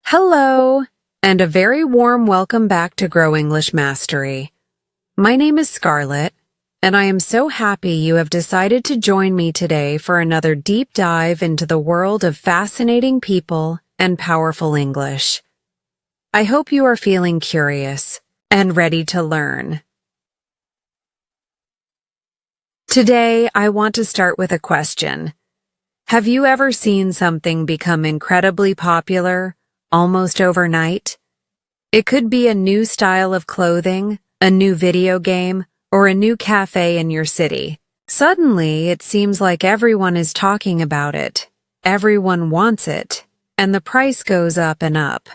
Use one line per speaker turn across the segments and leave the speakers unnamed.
Hello, and a very warm welcome back to Grow English Mastery. My name is Scarlett, and I am so happy you have decided to join me today for another deep dive into the world of fascinating people and powerful English. I hope you are feeling curious and ready to learn. Today, I want to start with a question. Have you ever seen something become incredibly popular almost overnight? It could be a new style of clothing, a new video game, or a new cafe in your city. Suddenly, it seems like everyone is talking about it, everyone wants it, and the price goes up and up.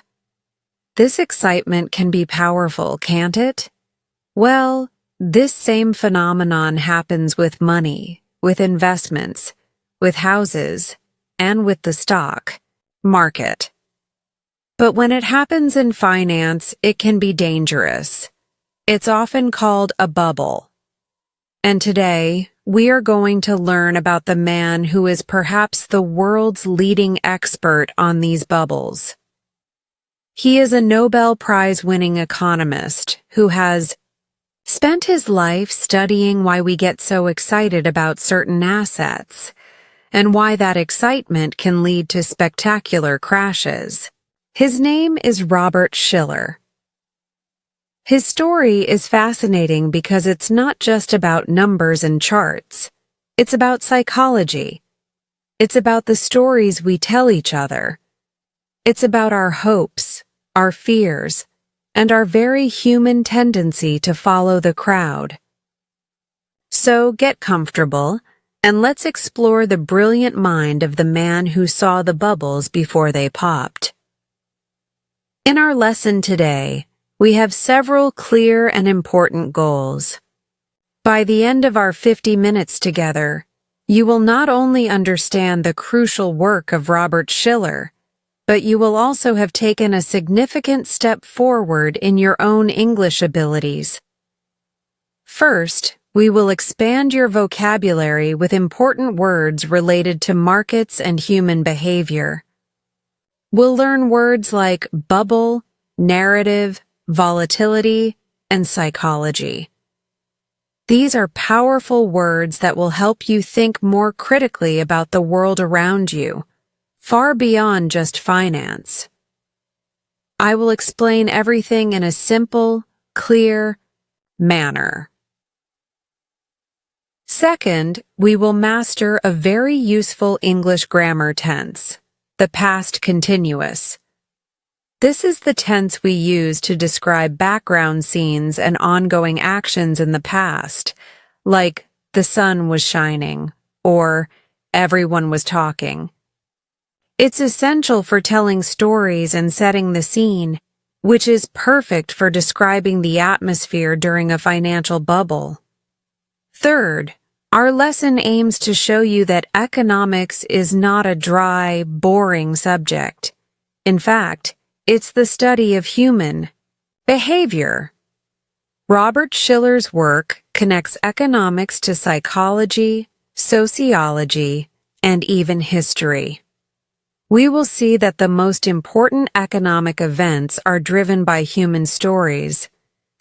This excitement can be powerful, can't it? Well, this same phenomenon happens with money, with investments, with houses, and with the stock market. But when it happens in finance, it can be dangerous. It's often called a bubble. And today, we are going to learn about the man who is perhaps the world's leading expert on these bubbles. He is a Nobel Prize-winning economist who has spent his life studying why we get so excited about certain assets and why that excitement can lead to spectacular crashes. His name is Robert Shiller. His story is fascinating because it's not just about numbers and charts. It's about psychology. It's about the stories we tell each other. It's about our hopes, our fears, and our very human tendency to follow the crowd. So get comfortable, and let's explore the brilliant mind of the man who saw the bubbles before they popped. In our lesson today, we have several clear and important goals. By the end of our 50 minutes together, you will not only understand the crucial work of Robert Shiller, but you will also have taken a significant step forward in your own English abilities. First, we will expand your vocabulary with important words related to markets and human behavior. We'll learn words like bubble, narrative, volatility, and psychology. These are powerful words that will help you think more critically about the world around you, far beyond just finance. I will explain everything in a simple, clear manner. Second, we will master a very useful English grammar tense, the past continuous. This is the tense we use to describe background scenes and ongoing actions in the past, like the sun was shining or everyone was talking. It's essential for telling stories and setting the scene, which is perfect for describing the atmosphere during a financial bubble. Third, our lesson aims to show you that economics is not a dry, boring subject. In fact, it's the study of human behavior. Robert Shiller's work connects economics to psychology, sociology, and even history. We will see that the most important economic events are driven by human stories,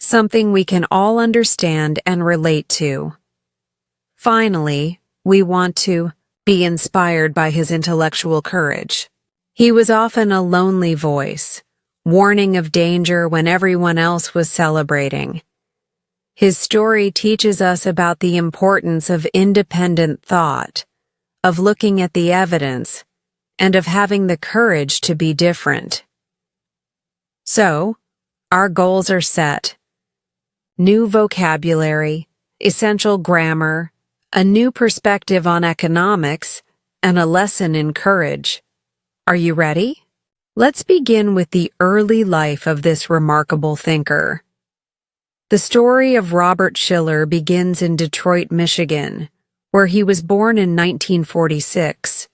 something we can all understand and relate to. Finally, we want to be inspired by his intellectual courage. He was often a lonely voice, warning of danger when everyone else was celebrating. His story teaches us about the importance of independent thought, of looking at the evidence, and of having the courage to be different. So, our goals are set. New vocabulary, essential grammar, a new perspective on economics, and a lesson in courage. Are you ready? Let's begin with the early life of this remarkable thinker. The story of Robert Shiller begins in Detroit, Michigan, where he was born in 1946.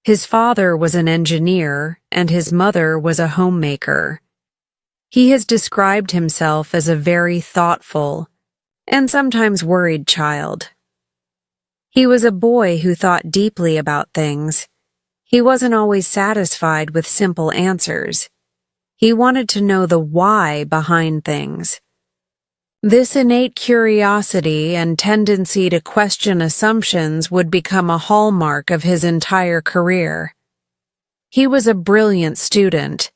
His father was an engineer, and his mother was a homemaker. He has described himself as a very thoughtful and sometimes worried child. He was a boy who thought deeply about things. He wasn't always satisfied with simple answers. He wanted to know the why behind things. This innate curiosity and tendency to question assumptions would become a hallmark of his entire career. He was a brilliant student.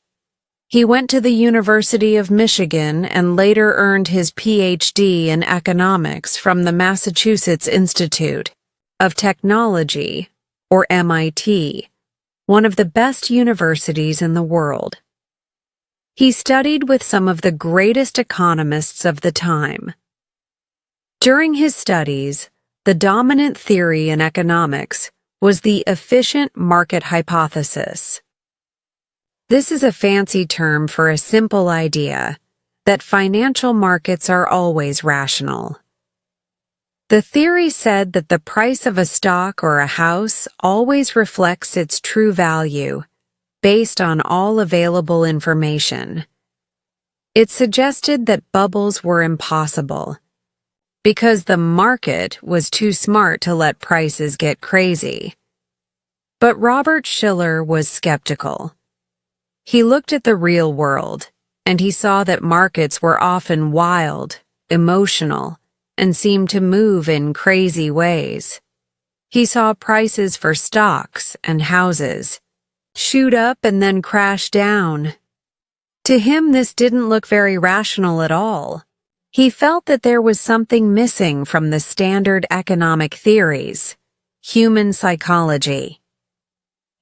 He went to the University of Michigan and later earned his PhD in economics from the Massachusetts Institute of Technology, or MIT, one of the best universities in the world. He studied with some of the greatest economists of the time. During his studies, the dominant theory in economics was the efficient market hypothesis. This is a fancy term for a simple idea that financial markets are always rational. The theory said that the price of a stock or a house always reflects its true value, based on all available information. It suggested that bubbles were impossible, because the market was too smart to let prices get crazy. But Robert Shiller was skeptical. He looked at the real world, and he saw that markets were often wild, emotional, and seemed to move in crazy ways. He saw prices for stocks and houses shoot up and then crash down. To him, this didn't look very rational at all. He felt that there was something missing from the standard economic theories, human psychology.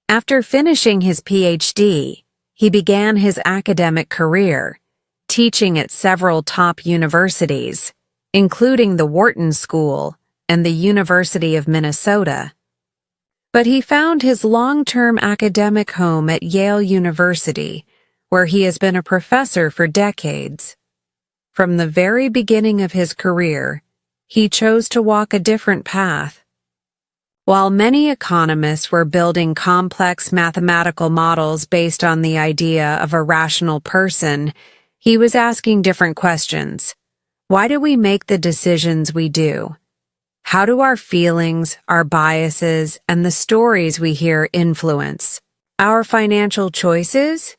After finishing his PhD, he began his academic career, teaching at several top universities, including the Wharton School and the University of Minnesota. But he found his long-term academic home at Yale University, where he has been a professor for decades. From the very beginning of his career, he chose to walk a different path. While many economists were building complex mathematical models based on the idea of a rational person, he was asking different questions. Why do we make the decisions we do? How do our feelings, our biases, and the stories we hear influence our financial choices?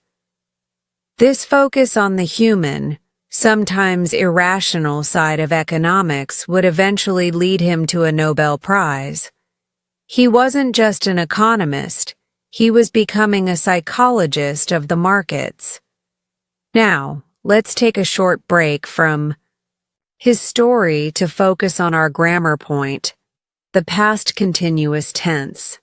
This focus on the human, sometimes irrational side of economics would eventually lead him to a Nobel Prize. He wasn't just an economist, he was becoming a psychologist of the markets. Now, let's take a short break from his story to focus on our grammar point, the past continuous tense.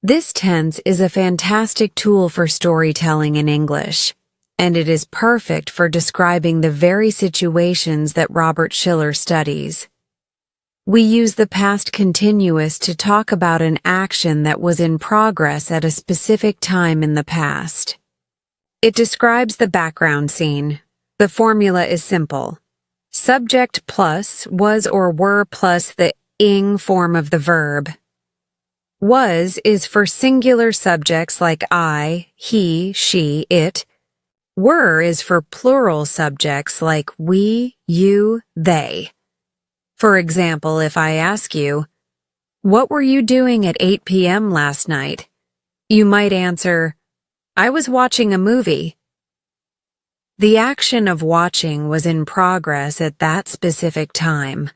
This tense is a fantastic tool for storytelling in English, and it is perfect for describing the very situations that Robert Shiller studies. We use the past continuous to talk about an action that was in progress at a specific time in the past. It describes the background scene. The formula is simple. Subject plus was or were plus the ing form of the verb. Was is for singular subjects like I, he, she, it. Were is for plural subjects like we, you, they. For example, if I ask you, "What were you doing at 8 p.m. last night?" you might answer, "I was watching a movie." The action of watching was in progress at that specific time.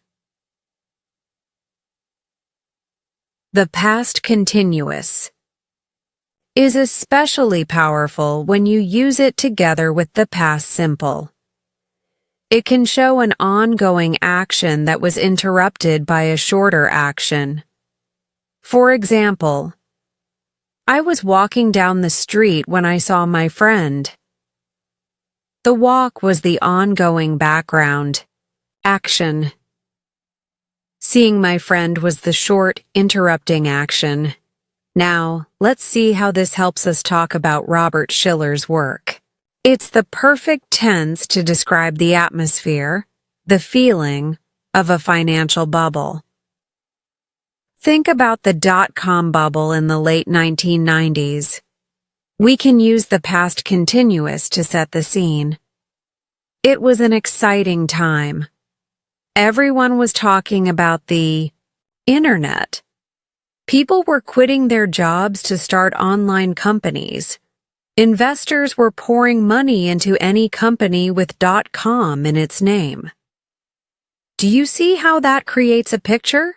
The past continuous is especially powerful when you use it together with the past simple. It can show an ongoing action that was interrupted by a shorter action. For example, I was walking down the street when I saw my friend. The walk was the ongoing background action. Seeing my friend was the short, interrupting action. Now, let's see how this helps us talk about Robert Shiller's work. It's the perfect tense to describe the atmosphere, the feeling, of a financial bubble. Think about the dot-com bubble in the late 1990s. We can use the past continuous to set the scene. It was an exciting time. Everyone was talking about the internet. People were quitting their jobs to start online companies. Investors were pouring money into any company with .com in its name. Do you see how that creates a picture?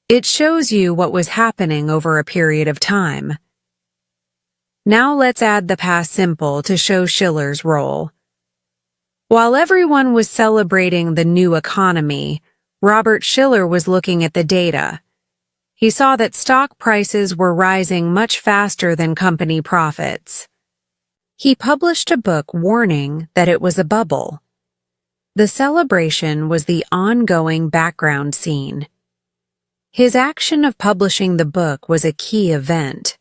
It shows you what was happening over a period of time. Now let's add the past simple to show Shiller's role. While everyone was celebrating the new economy, Robert Shiller was looking at the data. He saw that stock prices were rising much faster than company profits. He published a book warning that it was a bubble. The celebration was the ongoing background scene. His action of publishing the book was a key event.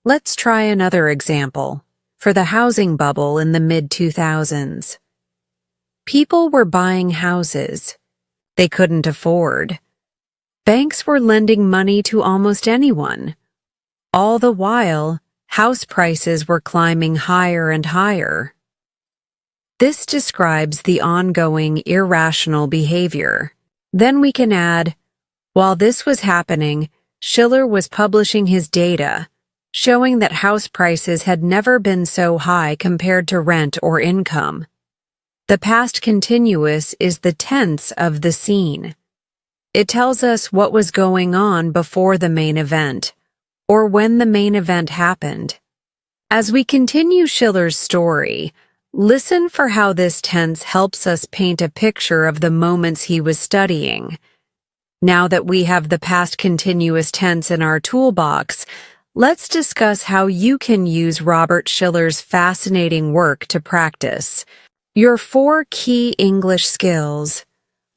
Let's try another example, for the housing bubble in the mid-2000s. People were buying houses they couldn't afford. Banks were lending money to almost anyone. All the while, house prices were climbing higher and higher. This describes the ongoing irrational behavior. Then we can add, while this was happening, Shiller was publishing his data, showing that house prices had never been so high compared to rent or income. The past continuous is the tense of the scene. It tells us what was going on before the main event, or when the main event happened. As we continue Shiller's story, listen for how this tense helps us paint a picture of the moments he was studying. Now that we have the past continuous tense in our toolbox, let's discuss how you can use Robert Shiller's fascinating work to practice. Your 4 key English skills: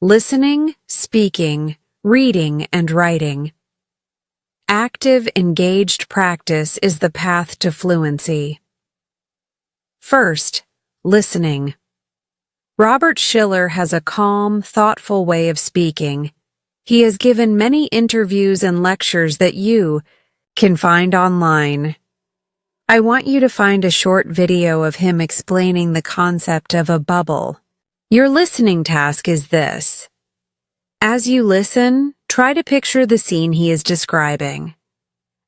listening, speaking, reading, and writing. Active, engaged practice is the path to fluency. First, listening. Robert Shiller has a calm, thoughtful way of speaking. He has given many interviews and lectures that you can find online. I want you to find a short video of him explaining the concept of a bubble. Your listening task is this. As you listen, try to picture the scene he is describing.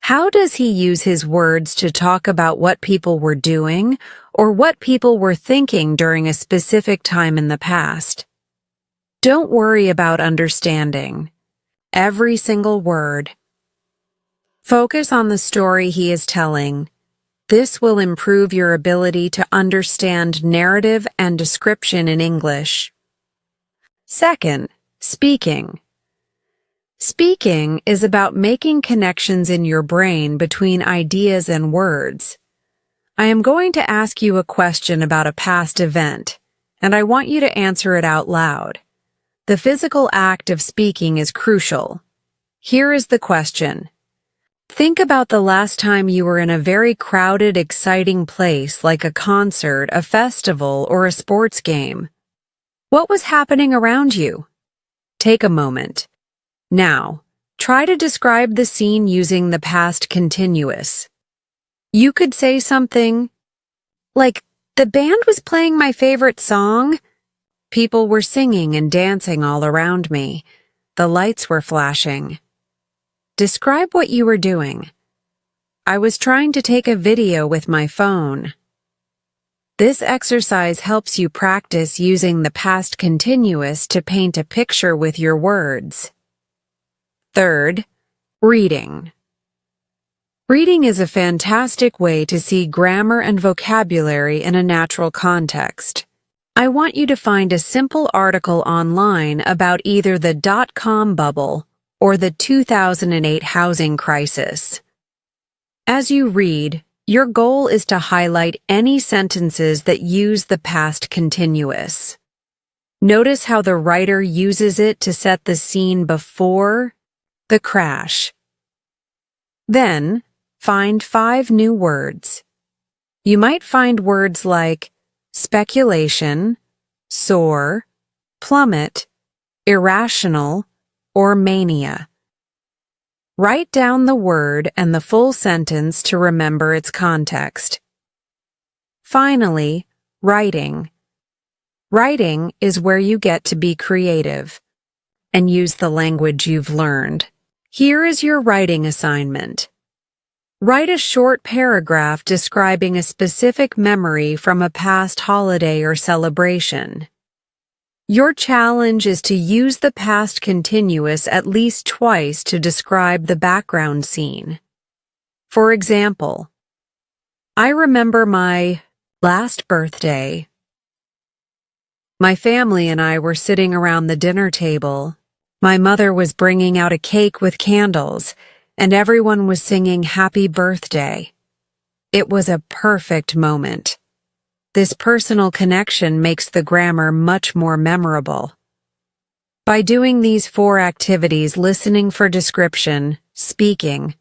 How does he use his words to talk about what people were doing or what people were thinking during a specific time in the past? Don't worry about understanding every single word. Focus on the story he is telling. This will improve your ability to understand narrative and description in English. Second, speaking. Speaking is about making connections in your brain between ideas and words. I am going to ask you a question about a past event, and I want you to answer it out loud. The physical act of speaking is crucial. Here is the question. Think about the last time you were in a very crowded, exciting place like a concert, a festival, or a sports game. What was happening around you? Take a moment. Now, try to describe the scene using the past continuous. You could say something like, "The band was playing my favorite song. People were singing and dancing all around me. The lights were flashing." Describe what you were doing. "I was trying to take a video with my phone." This exercise helps you practice using the past continuous to paint a picture with your words. Third, reading. Reading is a fantastic way to see grammar and vocabulary in a natural context. I want you to find a simple article online about either the .com bubble or the 2008 housing crisis. As you read, your goal is to highlight any sentences that use the past continuous. Notice how the writer uses it to set the scene before the crash. Then, find 5 new words. You might find words like speculation, soar, plummet, irrational, or mania. Write down the word and the full sentence to remember its context. Finally, writing. Writing is where you get to be creative and use the language you've learned. Here is your writing assignment. Write a short paragraph describing a specific memory from a past holiday or celebration. Your challenge is to use the past continuous at least twice to describe the background scene. For example, I remember my last birthday. My family and I were sitting around the dinner table. My mother was bringing out a cake with candles, and everyone was singing Happy Birthday. It was a perfect moment. This personal connection makes the grammar much more memorable. By doing these 4 activities, listening for description, speaking,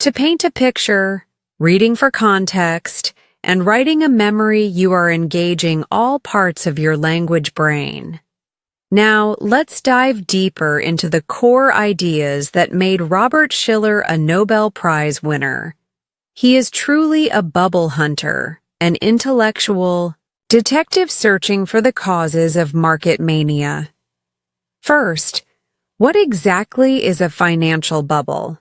to paint a picture, reading for context, and writing a memory, you are engaging all parts of your language brain. Now, let's dive deeper into the core ideas that made Robert Shiller a Nobel Prize winner. He is truly a bubble hunter, an intellectual detective searching for the causes of market mania. First, what exactly is a financial bubble?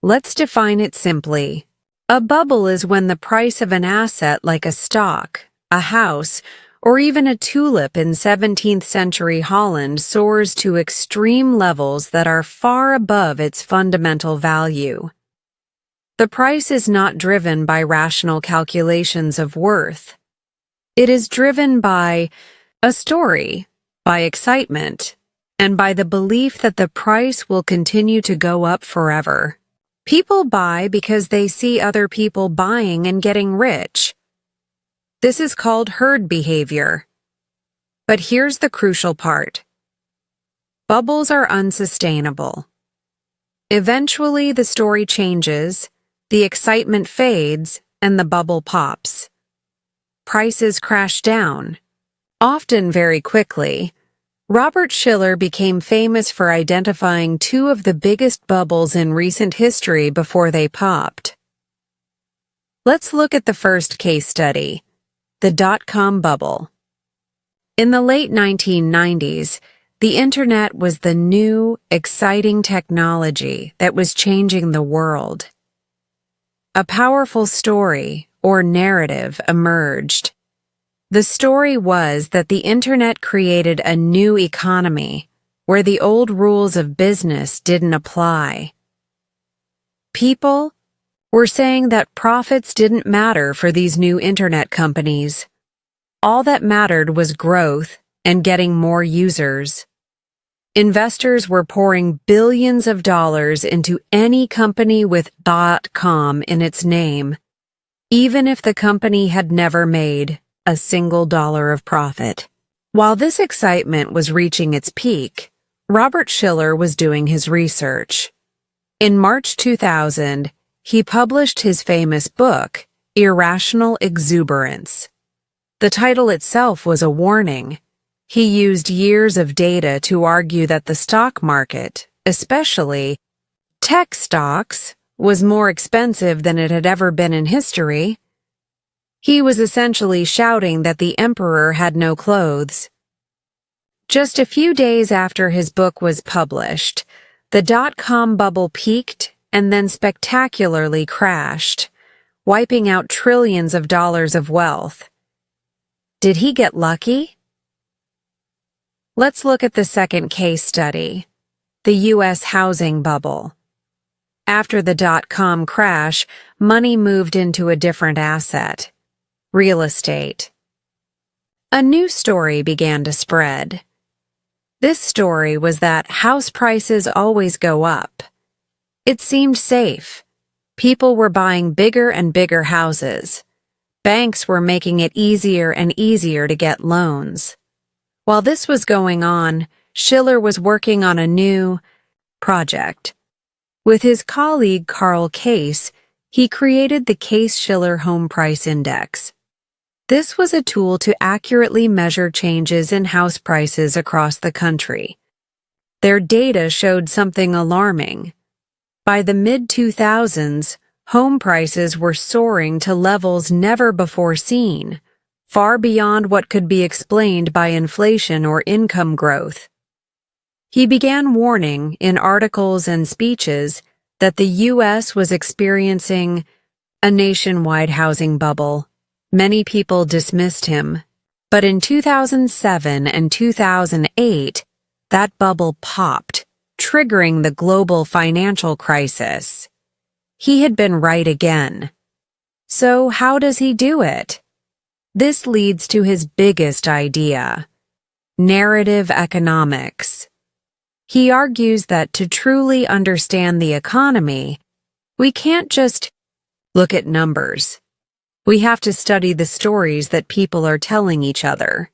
Let's define it simply. A bubble is when the price of an asset like a stock, a house, or even a tulip in 17th century Holland soars to extreme levels that are far above its fundamental value. The price is not driven by rational calculations of worth. It is driven by a story, by excitement, and by the belief that the price will continue to go up forever. People buy because they see other people buying and getting rich. This is called herd behavior. But here's the crucial part. Bubbles are unsustainable. Eventually, the story changes, the excitement fades, and the bubble pops. Prices crash down, often very quickly. Robert Shiller became famous for identifying 2 of the biggest bubbles in recent history before they popped. Let's look at the first case study, the dot-com bubble. In the late 1990s, the internet was the new, exciting technology that was changing the world. A powerful story, or narrative, emerged. The story was that the internet created a new economy where the old rules of business didn't apply. People were saying that profits didn't matter for these new internet companies. All that mattered was growth and getting more users. Investors were pouring billions of dollars into any company with .com in its name, even if the company had never made a single dollar of profit. While this excitement was reaching its peak, Robert Shiller was doing his research. In March 2000, he published his famous book, Irrational Exuberance. The title itself was a warning. He used years of data to argue that the stock market, especially tech stocks, was more expensive than it had ever been in history. He was essentially shouting that the emperor had no clothes. Just a few days after his book was published, the dot-com bubble peaked and then spectacularly crashed, wiping out trillions of dollars of wealth. Did he get lucky? Let's look at the second case study, the U.S. housing bubble. After the dot-com crash, money moved into a different asset, real estate. A new story began to spread. This story was that house prices always go up. It seemed safe. People were buying bigger and bigger houses. Banks were making it easier and easier to get loans. While this was going on, Shiller was working on a new project. With his colleague Carl Case, he created the Case-Shiller Home Price Index. This was a tool to accurately measure changes in house prices across the country. Their data showed something alarming. By the mid-2000s, home prices were soaring to levels never before seen, far beyond what could be explained by inflation or income growth. He began warning, in articles and speeches, that the U.S. was experiencing a nationwide housing bubble. Many people dismissed him. But in 2007 and 2008, that bubble popped, triggering the global financial crisis. He had been right again. So how does he do it? This leads to his biggest idea: narrative economics. He argues that to truly understand the economy, we can't just look at numbers. We have to study the stories that people are telling each other.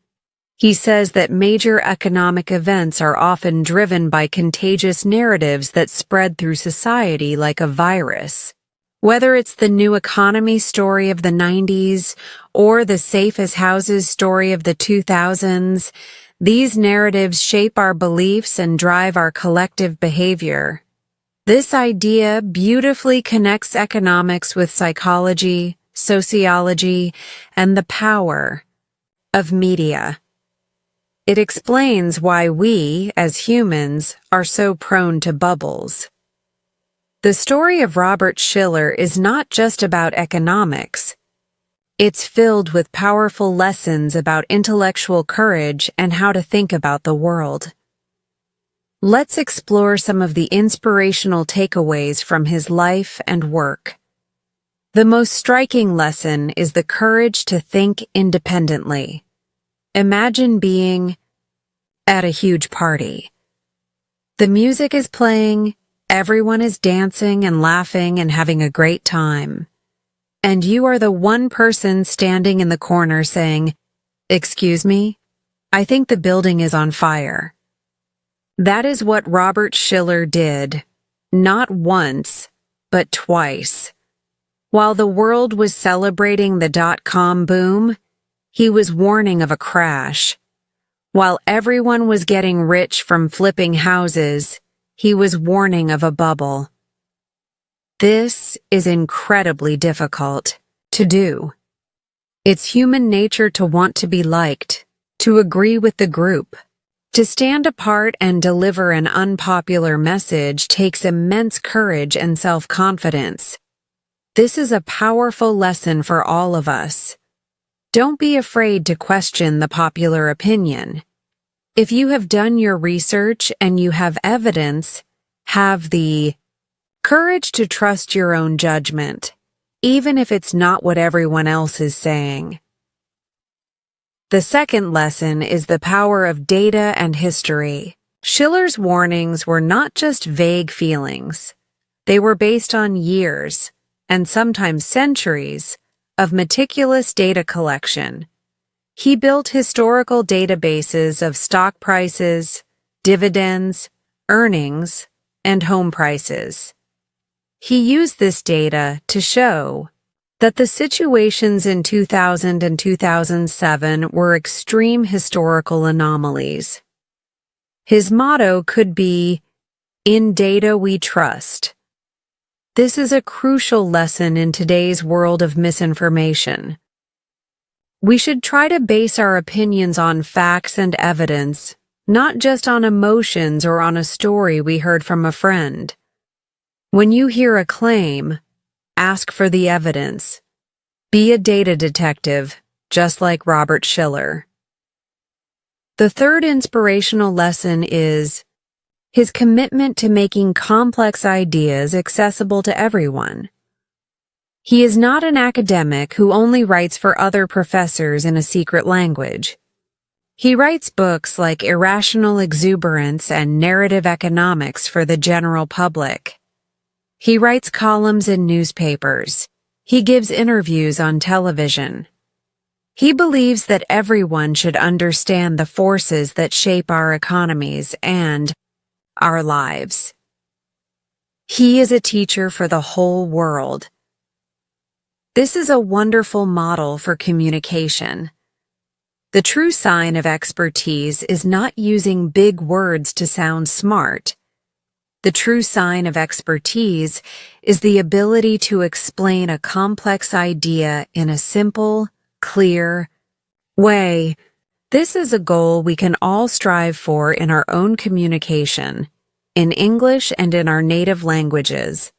He says that major economic events are often driven by contagious narratives that spread through society like a virus. Whether it's the new economy story of the 90s or the safe as houses story of the 2000s, these narratives shape our beliefs and drive our collective behavior. This idea beautifully connects economics with psychology, sociology, and the power of media. It explains why we, as humans, are so prone to bubbles. The story of Robert Shiller is not just about economics. It's filled with powerful lessons about intellectual courage and how to think about the world. Let's explore some of the inspirational takeaways from his life and work. The most striking lesson is the courage to think independently. Imagine being at a huge party. The music is playing, everyone is dancing and laughing and having a great time. And you are the one person standing in the corner saying, "Excuse me, I think the building is on fire." That is what Robert Shiller did, not once, but twice. While the world was celebrating the dot-com boom, he was warning of a crash. While everyone was getting rich from flipping houses, he was warning of a bubble. This is incredibly difficult to do. It's human nature to want to be liked, to agree with the group. To stand apart and deliver an unpopular message takes immense courage and self-confidence. This is a powerful lesson for all of us. Don't be afraid to question the popular opinion. If you have done your research and you have evidence, have the courage to trust your own judgment, even if it's not what everyone else is saying. The second lesson is the power of data and history. Shiller's warnings were not just vague feelings. They were based on years, and sometimes centuries, of meticulous data collection. He built historical databases of stock prices, dividends, earnings, and home prices. He used this data to show that the situations in 2000 and 2007 were extreme historical anomalies. His motto could be, "In data we trust." This is a crucial lesson in today's world of misinformation. We should try to base our opinions on facts and evidence, not just on emotions or on a story we heard from a friend. When you hear a claim, ask for the evidence. Be a data detective, just like Robert Shiller. The third inspirational lesson is his commitment to making complex ideas accessible to everyone. He is not an academic who only writes for other professors in a secret language. He writes books like Irrational Exuberance and Narrative Economics for the general public. He writes columns in newspapers. He gives interviews on television. He believes that everyone should understand the forces that shape our economies and our lives. He is a teacher for the whole world. This is a wonderful model for communication. The true sign of expertise is not using big words to sound smart. The true sign of expertise is the ability to explain a complex idea in a simple, clear way. This is a goal we can all strive for in our own communication. in English and in our native languages.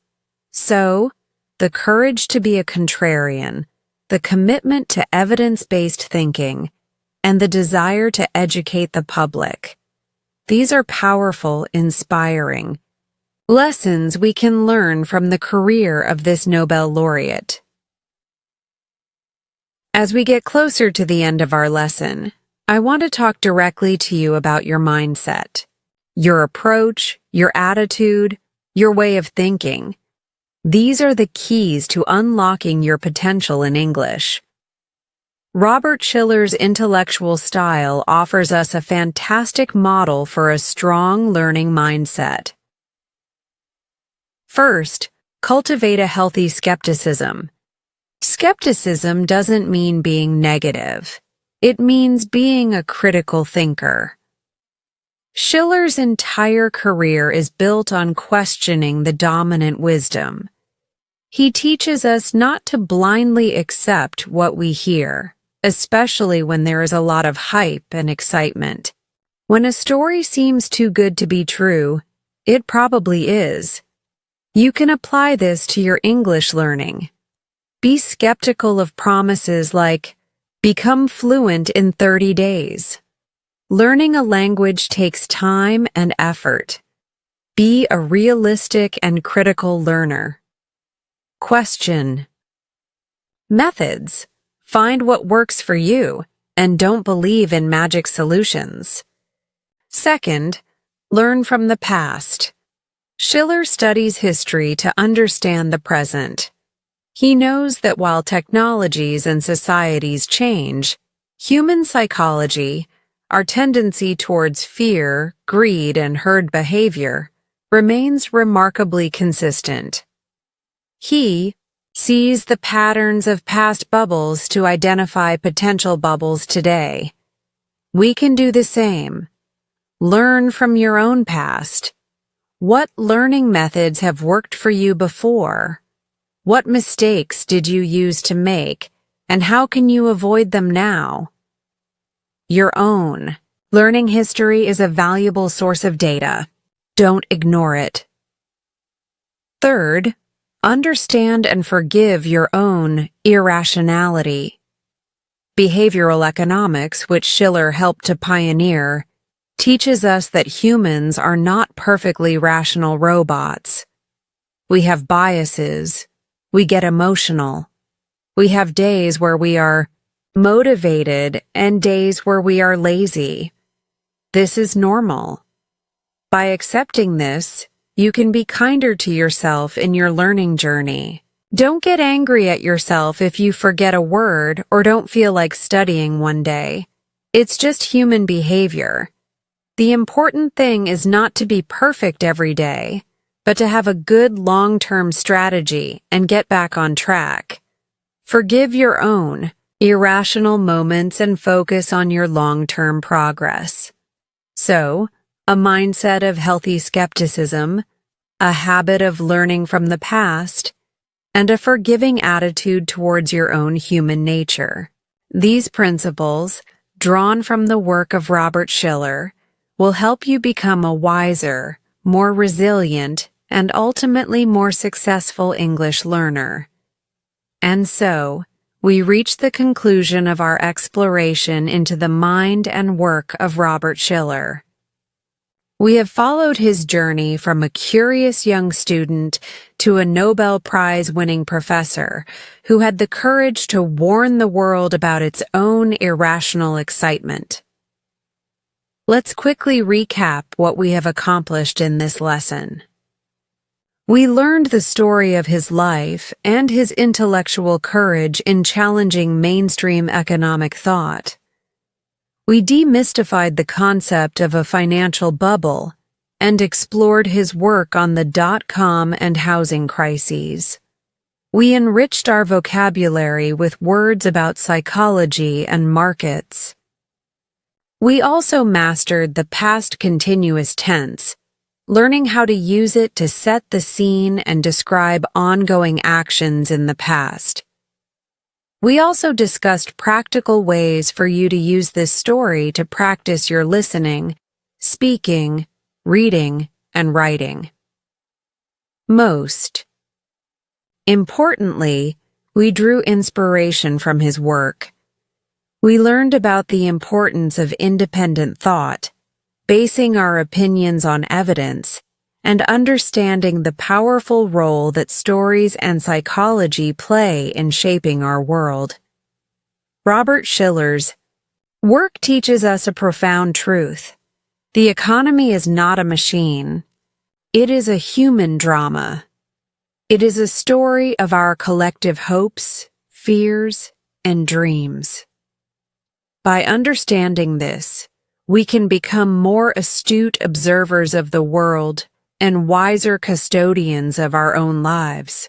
So, the courage to be a contrarian, the commitment to evidence-based thinking, and the desire to educate the public. These are powerful, inspiring lessons we can learn from the career of this Nobel laureate. As we get closer to the end of our lesson, I want to talk directly to you about your mindset, your approach, your attitude, your way of thinking. These are the keys to unlocking your potential in English. Robert Shiller's intellectual style offers us a fantastic model for a strong learning mindset. First, cultivate a healthy skepticism. Skepticism doesn't mean being negative. It means being a critical thinker. Shiller's entire career is built on questioning the dominant wisdom. He teaches us not to blindly accept what we hear, especially when there is a lot of hype and excitement. When a story seems too good to be true, it probably is. You can apply this to your English learning. Be skeptical of promises like, become fluent in 30 days. Learning a language takes time and effort. Be a realistic and critical learner. Question. Methods. Find what works for you, and don't believe in magic solutions. Second, learn from the past. Shiller studies history to understand the present. He knows that while technologies and societies change, human psychology, our tendency towards fear, greed, and herd behavior, remains remarkably consistent. He sees the patterns of past bubbles to identify potential bubbles today. We can do the same. Learn from your own past. What learning methods have worked for you before? What mistakes did you use to make, and how can you avoid them now? Your own. Learning history is a valuable source of data. Don't ignore it. Third, understand and forgive your own irrationality. Behavioral economics, which Shiller helped to pioneer, teaches us that humans are not perfectly rational robots. We have biases. We get emotional. We have days where we are motivated and days where we are lazy. This is normal. By accepting this, you can be kinder to yourself in your learning journey. Don't get angry at yourself if you forget a word or don't feel like studying one day. It's just human behavior. The important thing is not to be perfect every day, but to have a good long-term strategy and get back on track. Forgive your own irrational moments and focus on your long-term progress. So, a mindset of healthy skepticism, a habit of learning from the past, and a forgiving attitude towards your own human nature. These principles, drawn from the work of Robert Shiller, will help you become a wiser, more resilient, and ultimately more successful English learner. And so, we reach the conclusion of our exploration into the mind and work of Robert Shiller. We have followed his journey from a curious young student to a Nobel Prize-winning professor who had the courage to warn the world about its own irrational excitement. Let's quickly recap what we have accomplished in this lesson. We learned the story of his life and his intellectual courage in challenging mainstream economic thought. We demystified the concept of a financial bubble and explored his work on the dot-com and housing crises. We enriched our vocabulary with words about psychology and markets. We also mastered the past continuous tense, learning how to use it to set the scene and describe ongoing actions in the past. We also discussed practical ways for you to use this story to practice your listening, speaking, reading, and writing. Most importantly, we drew inspiration from his work. We learned about the importance of independent thought, basing our opinions on evidence, and understanding the powerful role that stories and psychology play in shaping our world. Robert Shiller's work teaches us a profound truth. The economy is not a machine. It is a human drama. It is a story of our collective hopes, fears, and dreams. By understanding this, we can become more astute observers of the world and wiser custodians of our own lives.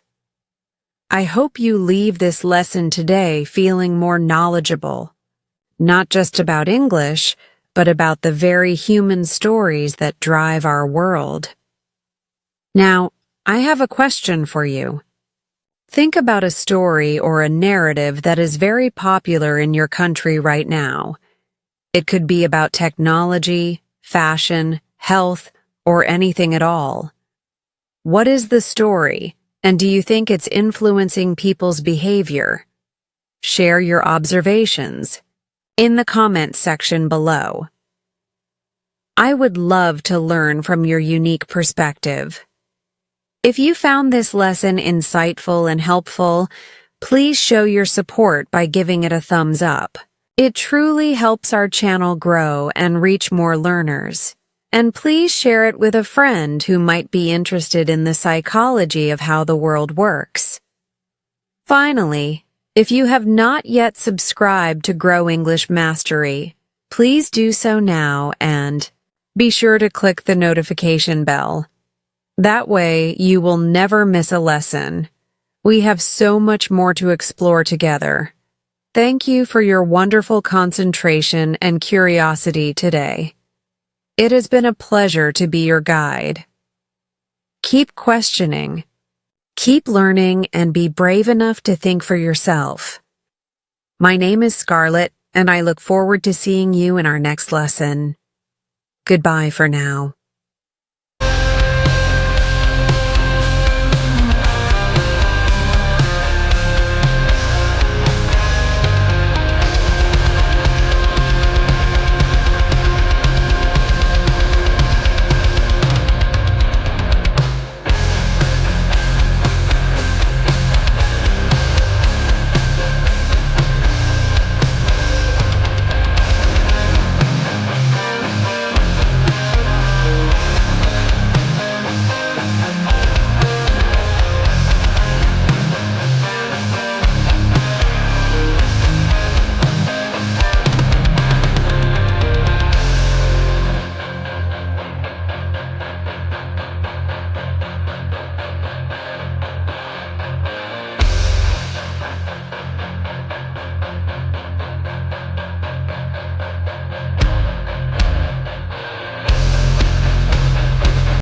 I hope you leave this lesson today feeling more knowledgeable, not just about English, but about the very human stories that drive our world. Now, I have a question for you. Think about a story or a narrative that is very popular in your country right now. It could be about technology, fashion, health, or anything at all. What is the story, and do you think it's influencing people's behavior? Share your observations in the comments section below. I would love to learn from your unique perspective. If you found this lesson insightful and helpful, please show your support by giving it a thumbs up. It truly helps our channel grow and reach more learners. And please share it with a friend who might be interested in the psychology of how the world works. Finally, if you have not yet subscribed to Grow English Mastery, please do so now and be sure to click the notification bell. That way, you will never miss a lesson. We have so much more to explore together. Thank you for your wonderful concentration and curiosity today. It has been a pleasure to be your guide. Keep questioning, keep learning, and be brave enough to think for yourself. My name is Scarlett, and I look forward to seeing you in our next lesson. Goodbye for now.